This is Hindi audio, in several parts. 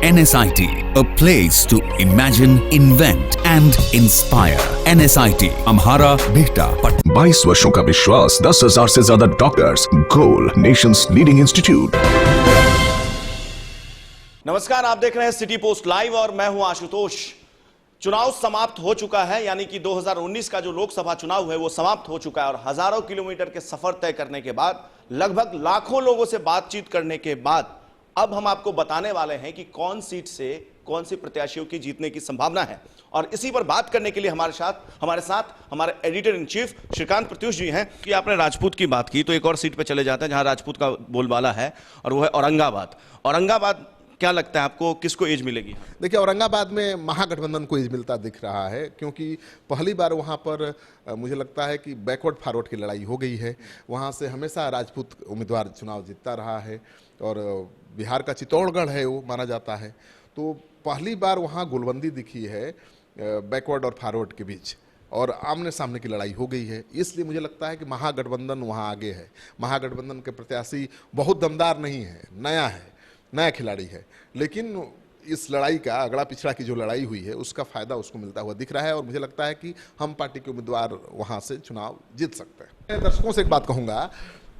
NSIT, a place to imagine, invent and inspire. NSIT, Amhara, Bihta, Patna. 22 वर्षों का विश्वास, 10,000 से ज्यादा डॉक्टर्स, गोल नेशंस लीडिंग इंस्टीट्यूट। नमस्कार, आप देख रहे हैं सिटी पोस्ट लाइव और मैं हूं आशुतोष। चुनाव समाप्त हो चुका है, यानी कि 2019 का जो लोकसभा चुनाव है वो समाप्त हो चुका है और हजारों किलोमीटर के सफर तय करने के बाद, लगभग लाखों लोगों से बातचीत करने के बाद अब हम आपको बताने वाले हैं कि कौन सीट से कौन सी प्रत्याशियों की जीतने की संभावना है। और इसी पर बात करने के लिए हमारे साथ हमारे editor in chief Shrikant Pratyush ji हैं। कि आपने राजपूत की बात की तो एक और सीट पे चले जाते हैं जहां राजपूत का बोलबाला है और वो है औरंगाबाद। क्या लगता है आपको, किसको एज मिलेगी? देखिए, औरंगाबाद में महागठबंधन को एज मिलता दिख रहा है, क्योंकि पहली बार वहाँ पर मुझे लगता है कि बैकवर्ड फॉरवर्ड की लड़ाई हो गई है। वहाँ से हमेशा राजपूत उम्मीदवार चुनाव जीतता रहा है और बिहार का चित्तौड़गढ़ है वो माना जाता है। तो पहली बार वहाँ गोलबंदी दिखी है बैकवर्ड और फॉरवर्ड के बीच और आमने सामने की लड़ाई हो गई है। इसलिए मुझे लगता है कि महागठबंधन वहाँ आगे है। महागठबंधन के प्रत्याशी बहुत दमदार नहीं है, नया खिलाड़ी है, लेकिन इस लड़ाई का अगड़ा पिछड़ा की जो लड़ाई हुई है उसका फायदा उसको मिलता हुआ दिख रहा है और मुझे लगता है कि हम पार्टी के उम्मीदवार वहाँ से चुनाव जीत सकते हैं। मैं दर्शकों से एक बात कहूँगा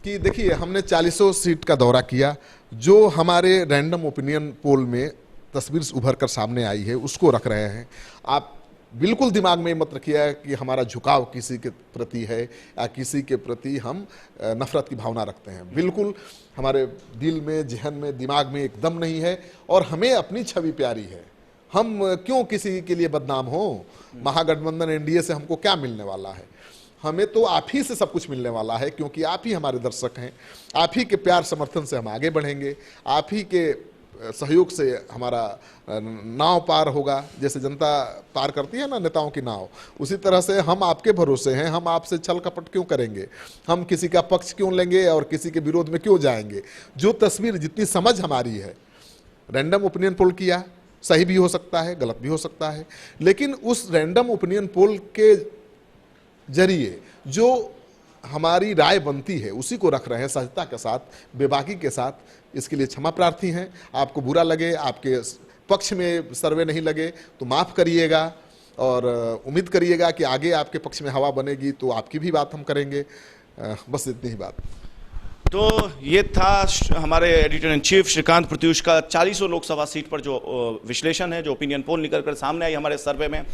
कि देखिए, हमने 40 सीट का दौरा किया। जो हमारे रैंडम ओपिनियन पोल में तस्वीर उभर कर सामने आई है उसको रख रहे हैं। आप बिल्कुल दिमाग में मत रखिए कि हमारा झुकाव किसी के प्रति है या किसी के प्रति हम नफरत की भावना रखते हैं। बिल्कुल हमारे दिल में, जहन में, दिमाग में एकदम नहीं है और हमें अपनी छवि प्यारी है। हम क्यों किसी के लिए बदनाम हो? महागठबंधन एनडीए से हमको क्या मिलने वाला है? हमें तो आप ही से सब कुछ मिलने वाला है, क्योंकि आप ही हमारे दर्शक हैं। आप ही के प्यार समर्थन से हम आगे बढ़ेंगे। आप ही के सहयोग से हमारा नाव पार होगा। जैसे जनता पार करती है ना नेताओं की नाव, उसी तरह से हम आपके भरोसे हैं। हम आपसे छल कपट क्यों करेंगे? हम किसी का पक्ष क्यों लेंगे और किसी के विरोध में क्यों जाएंगे? जो तस्वीर, जितनी समझ हमारी है, रैंडम ओपिनियन पोल किया, सही भी हो सकता है, गलत भी हो सकता है, लेकिन उस रैंडम ओपिनियन पोल के जरिए जो हमारी राय बनती है उसी को रख रहे हैं सहजता के साथ, बेबाकी के साथ। इसके लिए क्षमा प्रार्थी हैं। आपको बुरा लगे, आपके पक्ष में सर्वे नहीं लगे तो माफ़ करिएगा और उम्मीद करिएगा कि आगे आपके पक्ष में हवा बनेगी तो आपकी भी बात हम करेंगे। बस इतनी ही बात। तो ये था हमारे editor in chief Shrikant Pratyush का 40 लोकसभा सीट पर जो विश्लेषण है, जो ओपिनियन पोल निकल कर सामने आई हमारे सर्वे में।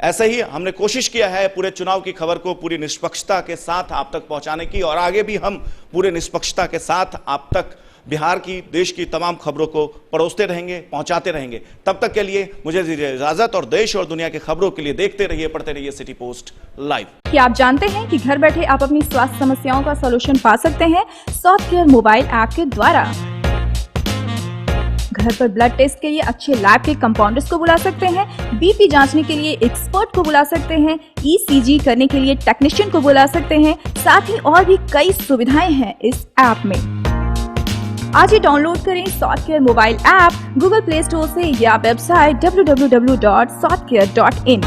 ऐसे ही हमने कोशिश किया है पूरे चुनाव की खबर को पूरी निष्पक्षता के साथ आप तक पहुंचाने की और आगे भी हम पूरे निष्पक्षता के साथ आप तक बिहार की, देश की तमाम खबरों को परोसते रहेंगे, पहुंचाते रहेंगे। तब तक के लिए मुझे दीजिए इजाजत और देश और दुनिया की खबरों के लिए देखते रहिए, पढ़ते रहिए सिटी पोस्ट लाइव। क्या आप जानते हैं कि घर बैठे आप अपनी स्वास्थ्य समस्याओं का सॉल्यूशन पा सकते हैं सॉफ्टकेयर मोबाइल ऐप के द्वारा? घर पर ब्लड टेस्ट के लिए अच्छे लैब के कंपाउंडर्स को बुला सकते हैं, बीपी जांचने के लिए एक्सपर्ट को बुला सकते हैं, ईसीजी करने के लिए टेक्नीशियन को बुला सकते हैं। साथ ही और भी कई सुविधाएं हैं इस ऐप में। आज ही डाउनलोड करें Softcare mobile app Google Play Store से या वेबसाइट www.softcare.in।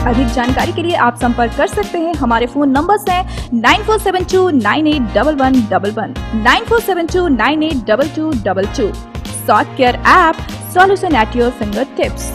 अधिक जानकारी के लिए आप संपर्क कर सकते हैं। हमारे फोन नंबर्स हैं 9472981111, 9472982222। Softcare app, solution at your finger tips.